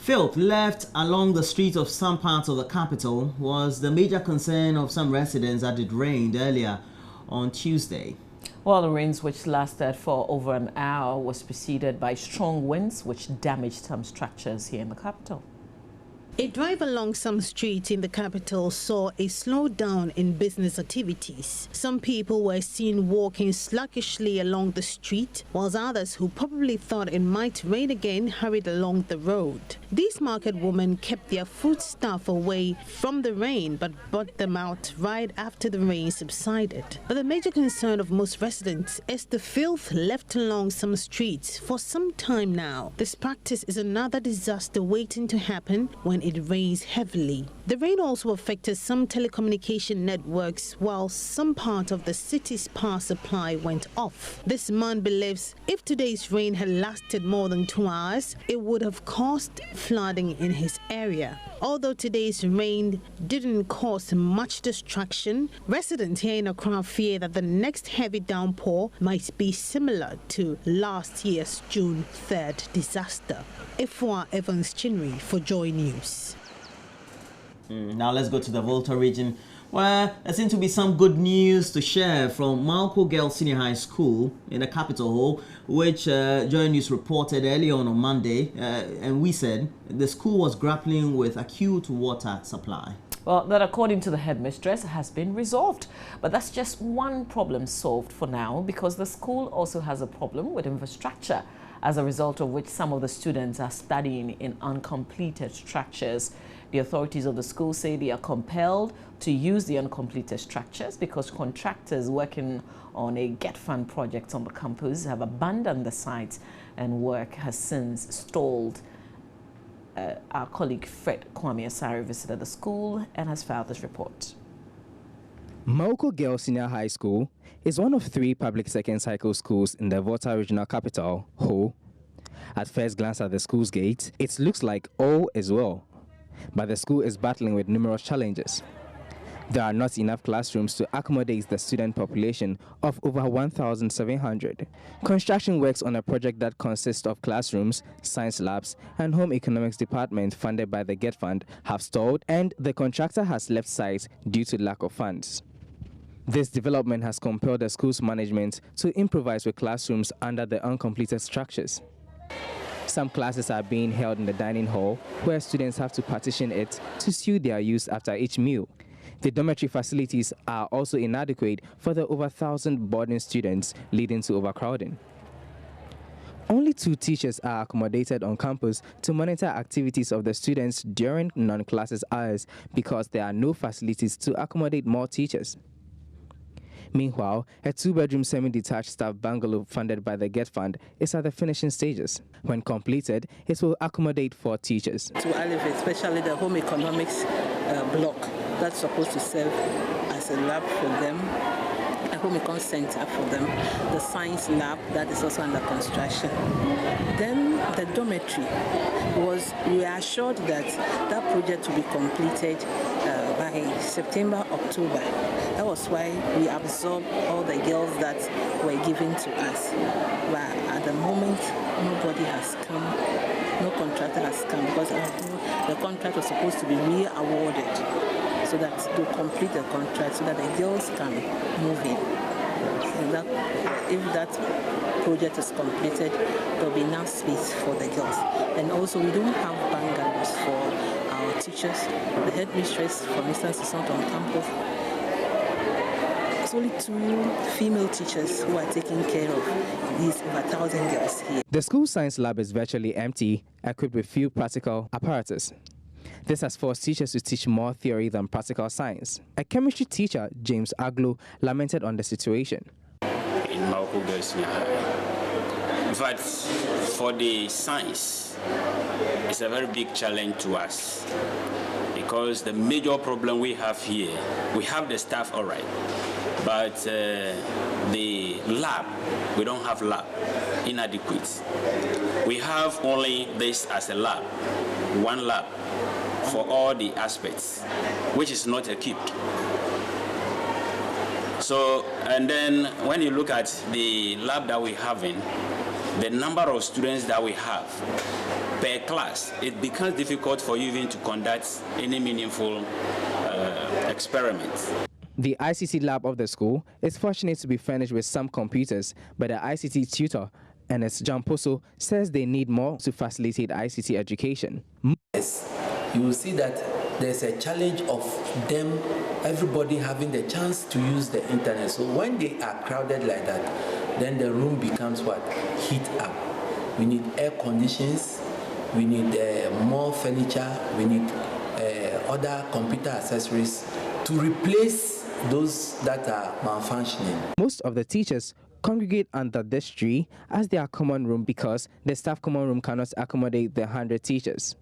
Filth left along the streets of some parts of the capital was the major concern of some residents as it rained earlier on Tuesday. Well, the rains, which lasted for over an hour, was preceded by strong winds which damaged some structures here in the capital. A drive along some streets in the capital saw a slowdown in business activities. Some people were seen walking sluggishly along the street, whilst others who probably thought it might rain again hurried along the road. These market women kept their foodstuff away from the rain but brought them out right after the rain subsided. But the major concern of most residents is the filth left along some streets for some time now. This practice is another disaster waiting to happen when it rains heavily. The rain also affected some telecommunication networks, while some part of the city's power supply went off. This man believes if today's rain had lasted more than 2 hours, it would have caused flooding in his area. Although today's rain didn't cause much destruction, residents here in Accra fear that the next heavy downpour might be similar to last year's June 3rd disaster. Ifwa Evans Chinri for Joy News. Now let's go to the Volta region, where there seems to be some good news to share from Malco Girls Senior High School in the Capitol Hall, which Joy News reported early on Monday, and we said the school was grappling with acute water supply. Well, that according to the headmistress has been resolved. But that's just one problem solved for now, because the school also has a problem with infrastructure, as a result of which some of the students are studying in uncompleted structures. The authorities of the school say they are compelled to use the uncompleted structures because contractors working on a Get Fund project on the campus have abandoned the site and work has since stalled. Our colleague Fred Kwame Asari visited the school and has filed this report. Malco Girls Senior High School is one of 3 public second cycle schools in the Volta regional capital, Ho. At first glance at the school's gate, it looks like all is well, but the school is battling with numerous challenges. There are not enough classrooms to accommodate the student population of over 1,700. Construction works on a project that consists of classrooms, science labs, and home economics department funded by the Get Fund have stalled, and the contractor has left site due to lack of funds. This development has compelled the school's management to improvise with classrooms under the uncompleted structures. Some classes are being held in the dining hall, where students have to partition it to suit their use after each meal. The dormitory facilities are also inadequate for the over 1,000 boarding students, leading to overcrowding. Only 2 teachers are accommodated on campus to monitor activities of the students during non-classes hours because there are no facilities to accommodate more teachers. Meanwhile, a 2-bedroom semi-detached staff bungalow funded by the Get Fund is at the finishing stages. When completed, it will accommodate 4 teachers. To elevate, especially the home economics block that's supposed to serve as a lab for them, a home econ center for them, the science lab that is also under construction. Then the dormitory we were assured that that project will be completed by September, October. That was why we absorbed all the girls that were given to us. But at the moment, nobody has come, no contractor has come, because the contract was supposed to be re-awarded so that to complete the contract so that the girls can move in. If that project is completed, there will be enough space for the girls. And also, we don't have bungalows for our teachers. The headmistress, for instance, is not on campus. It's only 2 female teachers who are taking care of these over 1,000 girls here. The school science lab is virtually empty, equipped with few practical apparatus. This has forced teachers to teach more theory than practical science. A chemistry teacher, James Aglo, lamented on the situation. In Malco Girls Senior High. In fact, for the science, it's a very big challenge to us because the major problem we have here, we have the staff all right, but the lab, we don't have lab, inadequate. We have only this as a lab, 1 lab for all the aspects, which is not equipped. So, and then when you look at the lab that we have in, the number of students that we have per class, it becomes difficult for you even to conduct any meaningful experiments. The ICT lab of the school is fortunate to be furnished with some computers, but the ICT tutor, Ernest Jamposo, says they need more to facilitate ICT education. Yes, you will see that there's a challenge of them, everybody having the chance to use the internet. So when they are crowded like that, then the room becomes what? Heat up. We need air conditions, we need more furniture, we need other computer accessories to replace those that are malfunctioning. Most of the teachers congregate under this tree as their common room because the staff common room cannot accommodate the 100 teachers.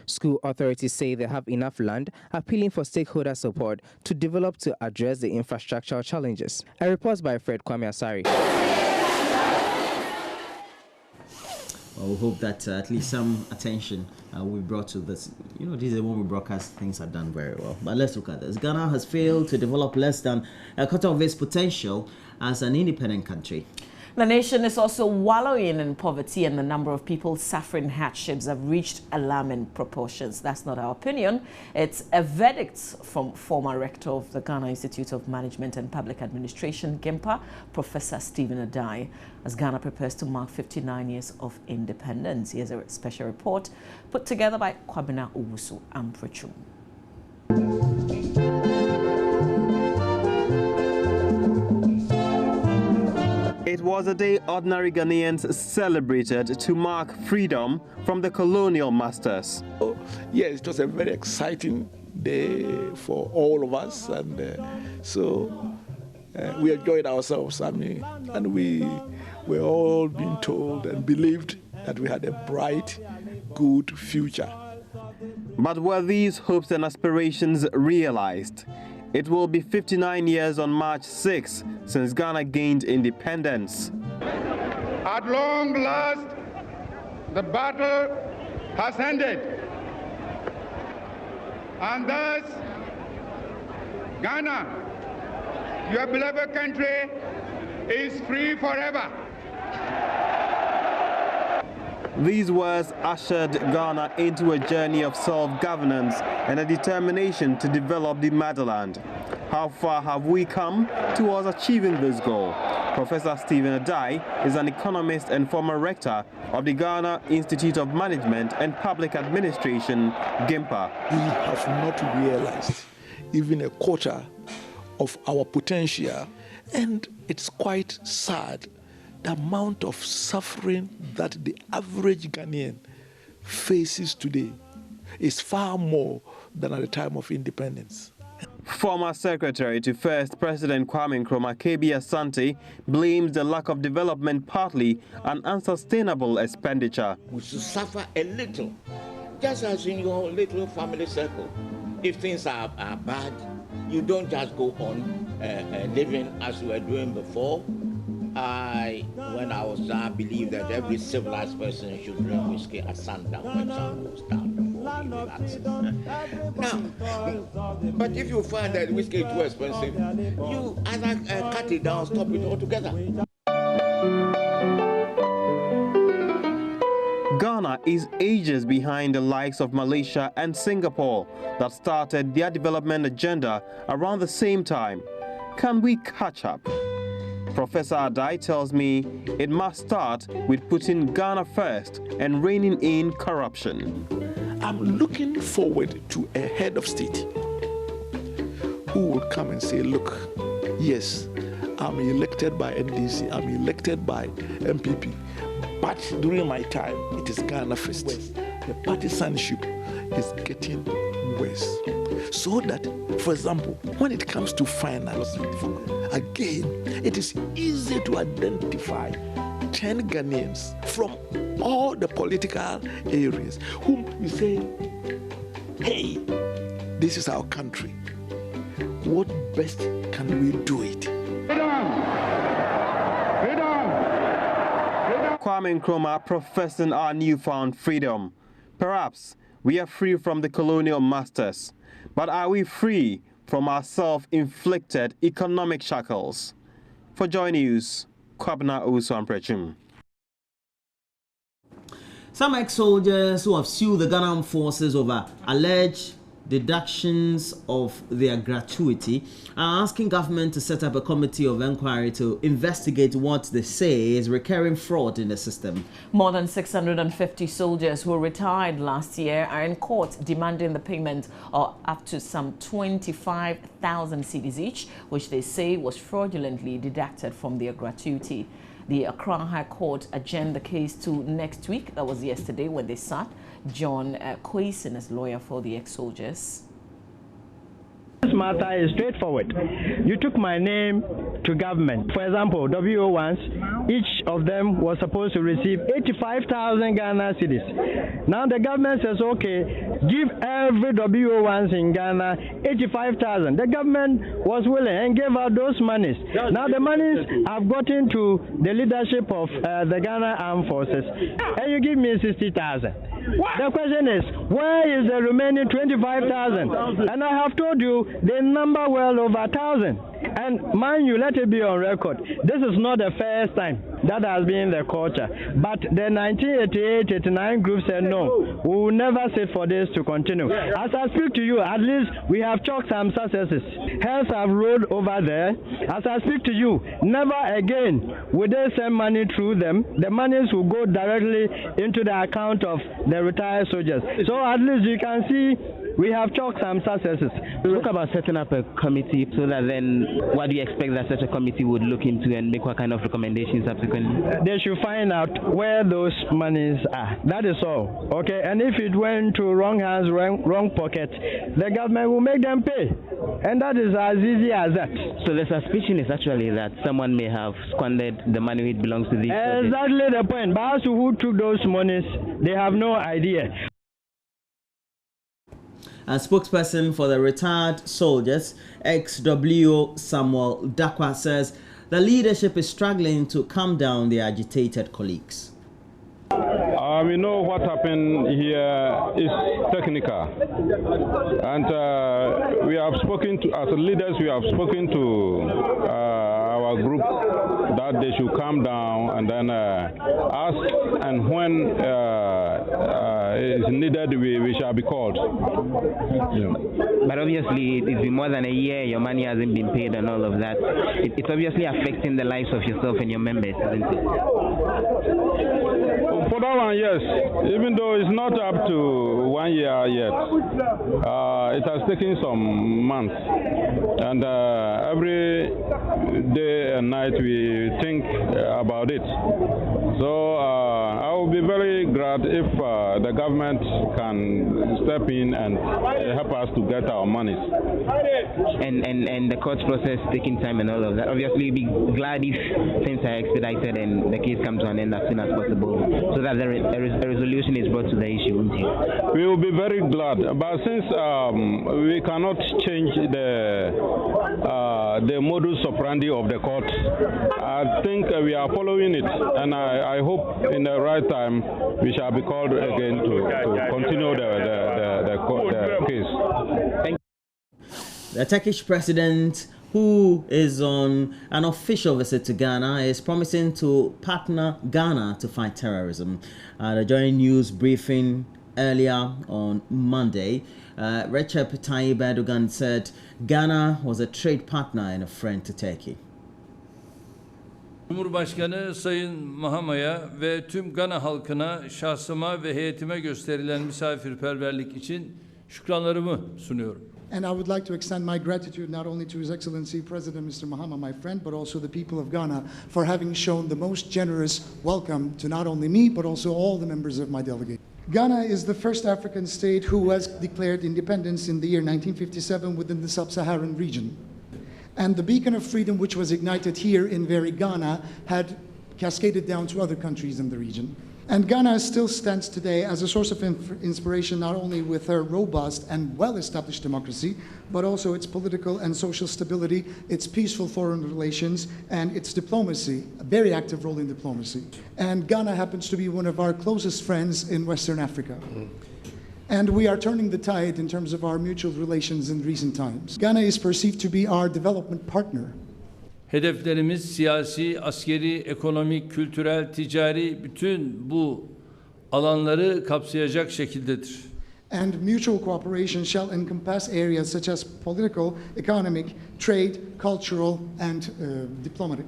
School authorities say they have enough land, appealing for stakeholder support to develop to address the infrastructural challenges. A report by Fred Kwame Asari. Well, we hope that at least some attention will be brought to this. You know, this is when we broadcast, things are done very well. But let's look at this. Ghana has failed to develop less than a quarter of its potential as an independent country. The nation is also wallowing in poverty, and the number of people suffering hardships have reached alarming proportions. That's not our opinion. It's a verdict from former rector of the Ghana Institute of Management and Public Administration, GIMPA, Professor Stephen Adai, as Ghana prepares to mark 59 years of independence. Here's a special report put together by Kwabena Owusu Amprechum. It was a day ordinary Ghanaians celebrated to mark freedom from the colonial masters. Oh, yes, it was a very exciting day for all of us, and we enjoyed ourselves. And we were all being told and believed that we had a bright, good future. But were these hopes and aspirations realized? It will be 59 years on March 6 since Ghana gained independence. At long last, the battle has ended. And thus, Ghana, your beloved country, is free forever. These words ushered Ghana into a journey of self-governance and a determination to develop the motherland. How far have we come towards achieving this goal? Professor Stephen Adai is an economist and former rector of the Ghana Institute of Management and Public Administration, GIMPA. We have not realized even a quarter of our potential, and it's quite sad. The amount of suffering that the average Ghanaian faces today is far more than at the time of independence. Former Secretary to First President Kwame Nkrumah, K.B. Asante, blames the lack of development partly on unsustainable expenditure. We should suffer a little, just as in your little family circle. If things are bad, you don't just go on living as you were doing before. When I was young, I believed that every civilized person should drink whiskey at sundown when sun goes down before he relaxes. Now, but if you find that whiskey is too expensive, you either cut it down, stop it altogether. Ghana is ages behind the likes of Malaysia and Singapore that started their development agenda around the same time. Can we catch up? Professor Adai tells me it must start with putting Ghana first and reining in corruption. I'm looking forward to a head of state who will come and say, look, yes, I'm elected by NDC, I'm elected by MPP, but during my time, it is Ghana first. The partisanship is getting worse. So that, for example, when it comes to finance, again, it is easy to identify 10 Ghanaians from all the political areas whom you say, hey, this is our country. What best can we do it? Kwame Nkrumah professing our newfound freedom. Perhaps we are free from the colonial masters, but are we free from our self-inflicted economic shackles. For Joy News, Kwabna Usuamprechum. Some ex-soldiers who have sued the Ghana Armed Forces over alleged deductions of their gratuity are asking government to set up a committee of inquiry to investigate what they say is recurring fraud in the system. More than 650 soldiers who retired last year are in court demanding the payment of up to some 25,000 cedis each, which they say was fraudulently deducted from their gratuity. The Accra High Court adjourned the case to next week. That was yesterday when they sat. John Quayson is lawyer for the ex-soldiers. This matter is straightforward. You took my name to government. For example, WO1s, each of them was supposed to receive 85,000 Ghana cedis. Now the government says, okay, give every WO1s in Ghana 85,000. The government was willing and gave out those monies. Now the monies have gotten to the leadership of the Ghana Armed Forces, and you give me 60,000. The question is, where is the remaining 25,000? And I have told you, they number well over 1,000. And mind you, let it be on record, this is not the first time that has been the culture. But the 1988-89 group said, no, we will never sit for this to continue. As I speak to you, at least we have chalked some successes. Heads have rolled over there. As I speak to you, never again will they send money through them. The monies will go directly into the account of the retired soldiers. So at least you can see we have chalked some successes. Talk about setting up a committee so that then what do you expect that such a committee would look into and make what kind of recommendations subsequently? They should find out where those monies are. That is all. Okay, and if it went to wrong hands, wrong pocket, the government will make them pay. And that is as easy as that. So the suspicion is actually that someone may have squandered the money which belongs to these projects. Exactly the point. But as to who took those monies, they have no idea. A spokesperson for the retired soldiers, ex-WO Samuel Dakwa, says the leadership is struggling to calm down their agitated colleagues. We know what happened here is technical, and we have spoken to, as leaders, we have spoken to our group that they should calm down and then ask, and when it is needed, we shall be called. Yeah. But obviously, it's been more than a year, your money hasn't been paid and all of that. It's obviously affecting the lives of yourself and your members, isn't it? For that one, yes. Even though it's not up to 1 year yet, it has taken some months. And every day and night we think about it. So I will be very glad if the government can step in and help us to get our monies. And the court process taking time and all of that. Obviously, we'll be glad if things are expedited and the case comes to an end as soon as possible, so that a resolution is brought to the issue, won't you? We will be very glad. But since we cannot change the modus operandi of the court, I think we are following it, and I hope in the right time we shall be called again to continue the case. Thank you. The Turkish president, who is on an official visit to Ghana, is promising to partner Ghana to fight terrorism. The joint news briefing earlier on Monday, Recep Tayyip Erdogan said Ghana was a trade partner and a friend to Turkey. Cumhurbaşkanı Sayın Mahama'ya ve tüm Gana halkına, şahsıma ve heyetime gösterilen misafirperverlik için şükranlarımı sunuyorum. And I would like to extend my gratitude not only to His Excellency President Mr. Mahama, my friend, but also the people of Ghana for having shown the most generous welcome to not only me, but also all the members of my delegation. Ghana is the first African state who has declared independence in the year 1957 within the sub-Saharan region. And the beacon of freedom which was ignited here in very Ghana had cascaded down to other countries in the region. And Ghana still stands today as a source of inspiration not only with her robust and well-established democracy, but also its political and social stability, its peaceful foreign relations, and its diplomacy, a very active role in diplomacy. And Ghana happens to be one of our closest friends in Western Africa. And we are turning the tide in terms of our mutual relations in recent times. Ghana is perceived to be our development partner. Hedeflerimiz siyasi, askeri, ekonomik, kültürel, ticari bütün bu alanları kapsayacak şekildedir. And mutual cooperation shall encompass areas such as political, economic, trade, cultural, and diplomatic.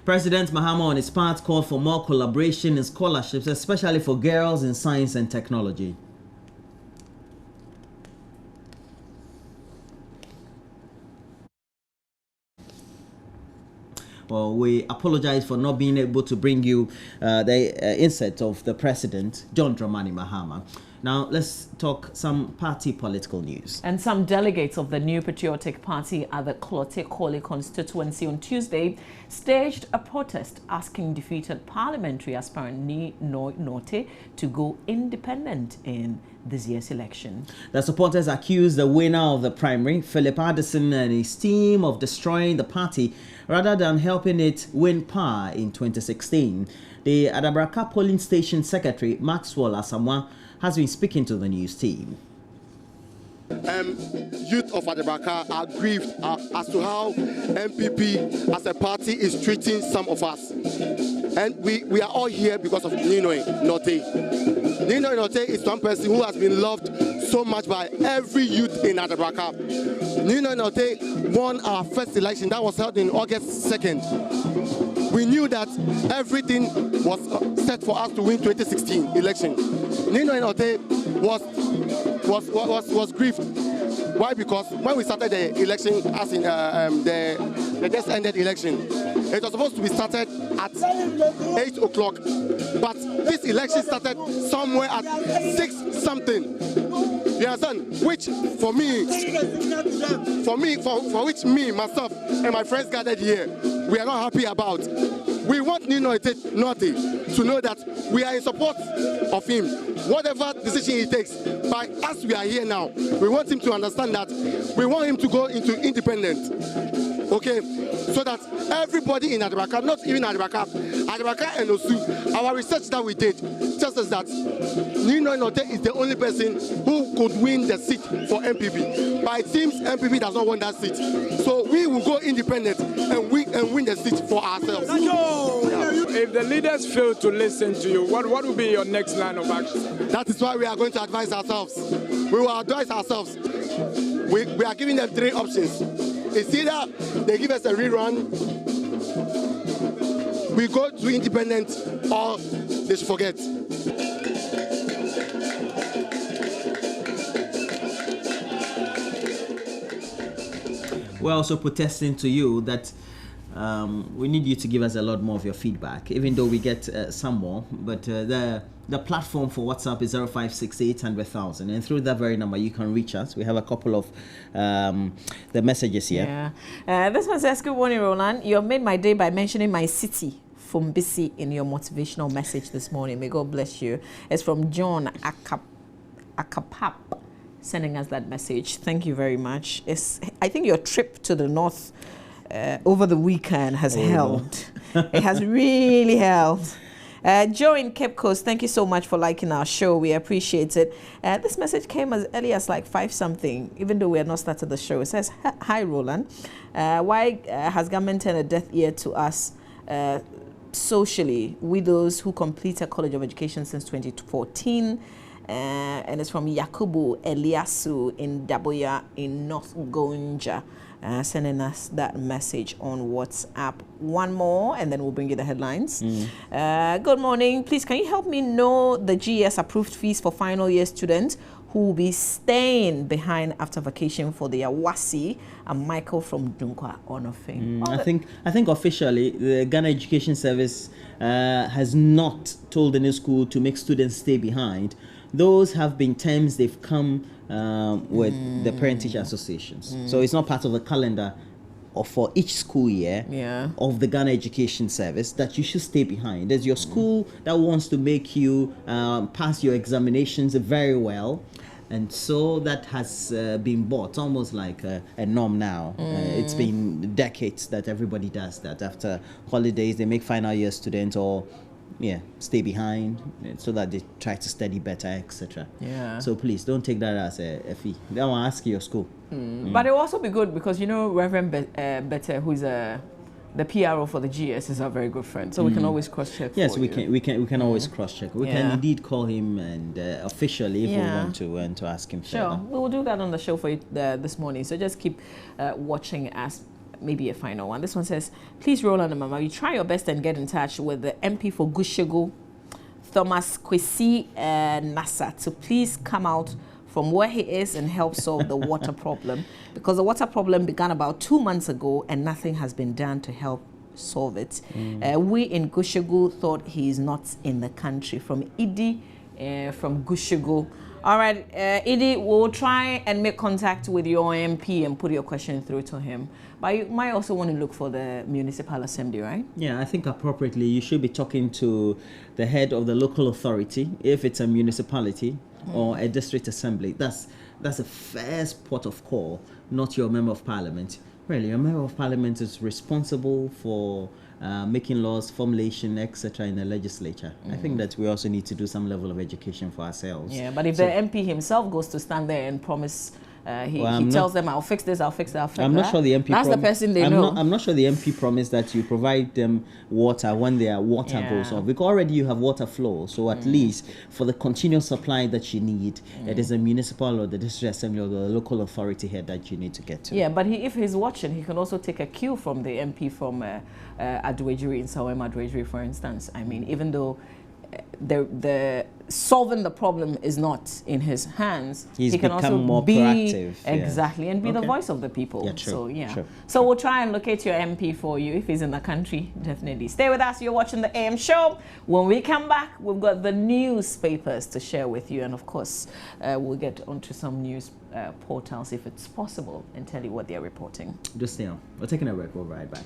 President Mahama, on his part, called for more collaboration in scholarships, especially for girls in science and technology. Well, we apologize for not being able to bring you the insert of the President, John Dramani Mahama. Now, let's talk some party political news. And some delegates of the New Patriotic Party at the Klote Kole constituency on Tuesday staged a protest asking defeated parliamentary aspirant Ni Noi Norte to go independent in this year's election. The supporters accused the winner of the primary, Philip Addison, and his team of destroying the party rather than helping it win power in 2016. The Adabraka polling station secretary, Maxwell Asamoah, has been speaking to the news team. Youth of Adabraka are grieved as to how MPP as a party is treating some of us. And we are all here because of Ninoi Norte. Ninoi Norte is one person who has been loved so much by every youth in Adabraka. Ninoi Norte won our first election that was held in August 2nd. We knew that everything was set for us to win 2016 election. Ninoi Norte was grieved. Why? Because when we started the election, as in the just ended election, it was supposed to be started at 8 o'clock, but this election started somewhere at 6 something. You understand? Which for which me, myself, and my friends gathered here, we are not happy about. We want Ninoi Norte to know that we are in support of him. Whatever decision he takes, by us we are here now. We want him to understand that we want him to go into independent. Okay? So that everybody in Adabraka, not even Adabraka and Osu, our research that we did tells us that Ninoi Norte is the only person who could win the seat for MPP. But it seems MPP does not want that seat. So we will go independent and win the seat for ourselves. If the leaders fail to listen to you, what will be your next line of action? That is why we are going to advise ourselves. We will advise ourselves. We are giving them 3 options. It's either they give us a rerun, we go to independent, or they should forget. We're also protesting to you that we need you to give us a lot more of your feedback, even though we get some more. But the platform for WhatsApp is 056800,000, and through that very number you can reach us. We have a couple of the messages here. Yeah. This one says, good morning, Roland. You have made my day by mentioning my city, Fumbisi, in your motivational message this morning. May God bless you. It's from John Akapap, sending us that message. Thank you very much. I think your trip to the north over the weekend has held. It has really held. Joe in Cape Coast, thank you so much for liking our show. We appreciate it. This message came as early as like 5 something, even though we had not started the show. It says, hi, Roland. Why has government turned a deaf ear to us socially, widows who completed College of Education since 2014? And it's from Yakubu Eliasu in Daboya in North Gonja. Sending us that message on WhatsApp. One more, and then we'll bring you the headlines. Good morning. Please, can you help me know the GS approved fees for final year students who will be staying behind after vacation for the Awasi? And Michael from Dunkwa on of fame. I think officially the Ghana Education Service has not told the new school to make students stay behind. Those have been terms they've come with the parent-teacher associations. So it's not part of the calendar for each school year of the Ghana Education Service that you should stay behind. There's your school that wants to make you pass your examinations very well. And so that has been bought almost like a norm now. It's been decades that everybody does that. After holidays, they make final year students or stay behind, so that they try to study better, etc. Yeah. So please don't take that as a fee. They will ask your school. But it will also be good because Reverend Better, who is the PRO for the GS, is our very good friend, so we can always cross-check. Yes, we can always cross-check. We can indeed call him and officially if we want to ask him. Sure, further. we will do that on the show for you this morning. So just keep watching as maybe a final one. This one says, please, Roland and Mama, you try your best and get in touch with the MP for Gushegu, Thomas Kwesi Nasa, to please come out from where he is and help solve the water problem, because the water problem began about 2 months ago and nothing has been done to help solve it. We in Gushegu thought he is not in the country. From Idi from Gushegu. All right, Idi, we'll try and make contact with your MP and put your question through to him. But you might also want to look for the municipal assembly, right? Yeah, I think appropriately you should be talking to the head of the local authority, if it's a municipality or a district assembly. That's the first port of call, not your member of parliament. Really, your member of parliament is responsible for making laws, formulation, etc. in the legislature. I think that we also need to do some level of education for ourselves. Yeah, but if the MP himself goes to stand there and promise, he tells them, I'll fix this, I'll fix that, I'll fix that. I'm not sure the MP... That's the person they know. I'm not sure the MP promised that you provide them water when their water goes off. Because already you have water flow. So at least for the continuous supply that you need, it is a municipal or the district assembly or the local authority head that you need to get to. Yeah, but if he's watching, he can also take a cue from the MP from Adwejiri in Sawem Adwejiri, for instance. I mean, even though the solving the problem is not in his hands, he can also more be proactive, exactly and be the voice of the people. Yeah, true, So we'll try and locate your MP for you if he's in the country. Definitely stay with us. You're watching the AM show. When we come back, we've got the newspapers to share with you, and of course we'll get onto some news portals if it's possible and tell you what they're reporting. Just stay on. We're taking a break. We'll be right back.